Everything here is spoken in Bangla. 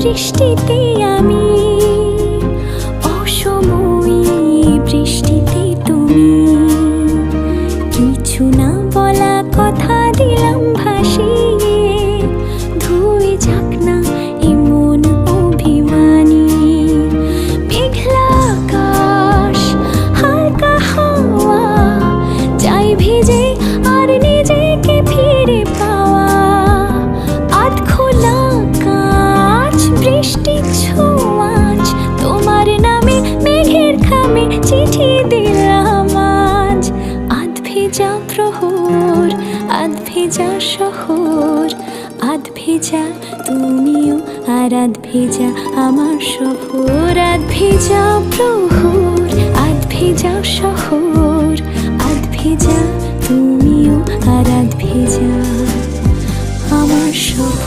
বৃষ্টিতে আমি, অসময়ে বৃষ্টিতে তুমি। কিছু না বলা কথা দিলাম ভাসিয়ে, ধুয়ে যাক না এমন অভিমানী। মেঘলা আকাশ, হালকা হাওয়া, চাই ভিজে আর নিজেকে ফিরে পাওয়া। আধ খোলা কাঁচ, বৃষ্টির ছোঁয়াচ, তোমার নামে মেঘের খামে চিঠি দিলাম আজ। আধ ভেজা প্রহর, আধ ভেজা শহর, আধ ভেজা তুমিও আর আধ ভেজা আমার শহর। আধ ভেজা প্রহর, আধ ভেজা শহর, আধ ভেজা তুমিও আর আধ ভেজা আমার শহর।